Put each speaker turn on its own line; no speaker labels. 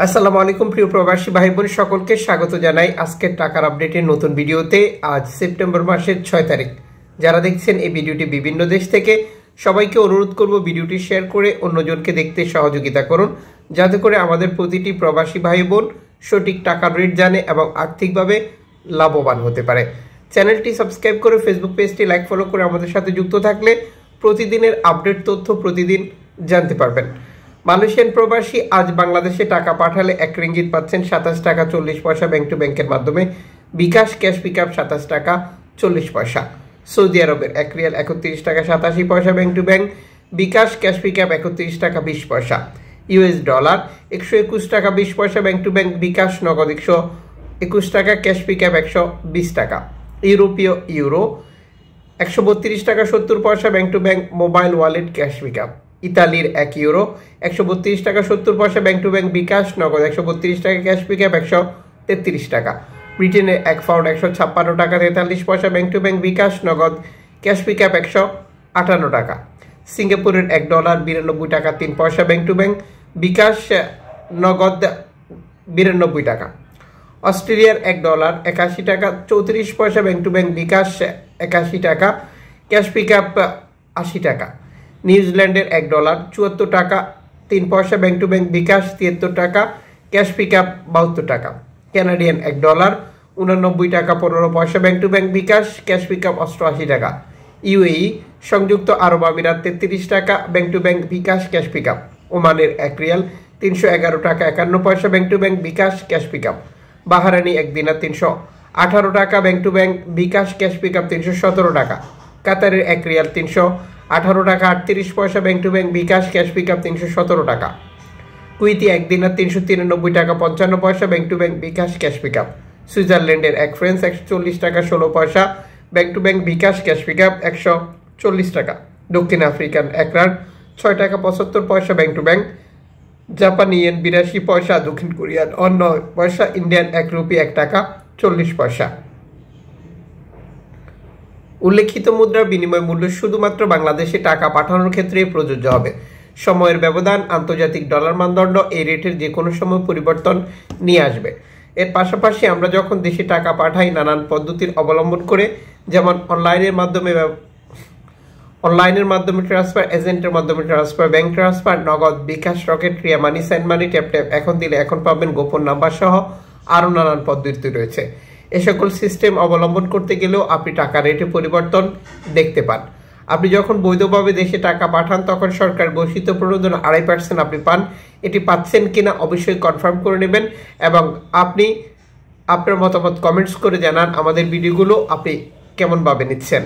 আসসালামু আলাইকুম প্রিয় প্রবাসী ভাই বোন সকলকে স্বাগত জানাই আজকের টাকার আপডেটের নতুন ভিডিওতে। আজ সেপ্টেম্বর মাসের 6 তারিখ। যারা দেখছেন এই ভিডিওটি বিভিন্ন দেশ থেকে, সবাইকে অনুরোধ করব ভিডিওটি শেয়ার করে অন্যজনকে দেখতে সহযোগিতা করুন, যাতে করে আমাদের প্রতিটি প্রবাসী ভাই বোন সঠিক টাকার রেট জানে এবং আর্থিকভাবে লাভবান হতে পারে। চ্যানেলটি সাবস্ক্রাইব করে ফেসবুক পেজটি লাইক ফলো করে আমাদের সাথে যুক্ত থাকলে প্রতিদিনের আপডেট তথ্য প্রতিদিন জানতে পারবেন। মালয়েশিয়ান প্রবাসী আজ বাংলাদেশে টাকা পাঠালে 1 রিঙ্গিত পাচ্ছেন 27 টাকা 40 পয়সা ব্যাংক টু ব্যাংকের মাধ্যমে। বিকাশ ক্যাশ পিকআপ 27 টাকা 40 পয়সা। সৌদি আরবের 1 রিয়াল 31 টাকা 87 পয়সা bank to bank. BKash cash pickup 31 টাকা 20 পয়সা। ইউএস ডলার 121 টাকা 20 পয়সা ব্যাংক টু ব্যাংক। বিকাশ নগদ 121 টাকা, ক্যাশ পিকআপ 120 টাকা। ইউরোপীয় ইউরো 132 টাকা 70 পয়সা bank to bank. Mobile wallet cash pickup. ইতালির 1 ইউরো 132 টাকা 70 পয়সা ব্যাংক টু ব্যাংক। বিকাশ নগদ 132 টাকা, ক্যাশ পিকআপ 133 টাকা। ব্রিটেনের 1 পাউন্ড 156 টাকা 43 পয়সা ব্যাংক টু ব্যাংক। বিকাশ নগদ ক্যাশ পিকআপ 158 টাকা। সিঙ্গাপুরের 1 ডলার 92 টাকা 3 পয়সা ব্যাংক টু ব্যাংক। বিকাশ নগদ 92 টাকা। অস্ট্রেলিয়ার 1 ডলার 81 টাকা 34 পয়সা ব্যাংক টু ব্যাংক। বিকাশ 81 টাকা, ক্যাশ পিকআপ 80 টাকা। নিউজিল্যান্ডের 1 ডলার 74 টাকা 3 পয়সা ব্যাংক টু ব্যাংক। বিকাশ 73 টাকা, ক্যাশ পিকআপ 72 টাকা। কানাডিয়ান 1 ডলার 89 টাকা 15 পয়সা bank to bank. BKash cash pickup 88 টাকা। ইউএই সংযুক্ত আরব আমিরাত 33 টাকা bank to bank. BKash cash pickup. ওমানের 1 রিয়াল 311 টাকা 51 পয়সা bank to bank. BKash cash pickup. Bahraini 1 দিনার 318 টাকা bank to bank. BKash cash pickup 317 টাকা। কাতারের 1 রিয়াল 318 টাকা 38 পয়সা bank to bank. BKash cash pickup 317 টাকা। কুইতি 1 দিনার 393 টাকা 55 পয়সা bank to bank. BKash cash pickup. সুইজারল্যান্ডের 1 ফ্রান্স 140 টাকা 16 পয়সা bank to bank. BKash cash pickup 140 টাকা। দক্ষিণ আফ্রিকান 1 রান 6 টাকা 75 পয়সা ব্যাংক টু ব্যাংক। জাপানি ইয়েন 82 পয়সা। দক্ষিণ কোরিয়ান 9 পয়সা। ইন্ডিয়ান 1 রুপি 1 টাকা 40 পয়সা। উল্লেখিত মুদ্রার বিনিময় মূল্য শুধুমাত্র বাংলাদেশে টাকা পাঠানোর ক্ষেত্রে প্রযোজ্য হবে। সময়ের ব্যবধান, আন্তর্জাতিক ডলার মানদণ্ড এই রেটের যে কোনো সময় পরিবর্তন নিয়ে আসবে। এর পাশাপাশি আমরা যখন দেশে টাকা পাঠাই নানান পদ্ধতির অবলম্বন করে, যেমন অনলাইনের মাধ্যমে ট্রান্সফার, এজেন্টের মাধ্যমে ট্রান্সফার, ব্যাংক ট্রান্সফার, নগদ, বিকাশ, রকেট, ক্রিয়া মানি, সেন্ড মানি, ট্যাপ এখন দিলে এখন পাবেন, গোপন নাম্বার সহ আরও নানান পদ্ধতি রয়েছে। এ সকল সিস্টেম অবলম্বন করতে গেলেও আপনি টাকা রেটে পরিবর্তন দেখতে পান। আপনি যখন বৈধভাবে দেশে টাকা পাঠান তখন সরকার ঘোষিত প্রণোদনা 2.5% আপনি পান। এটি পাচ্ছেন কিনা অবশ্যই কনফার্ম করে নেবেন এবং আপনি আপনার মতামত কমেন্টস করে জানান আমাদের ভিডিওগুলো আপনি কেমনভাবে নিচ্ছেন।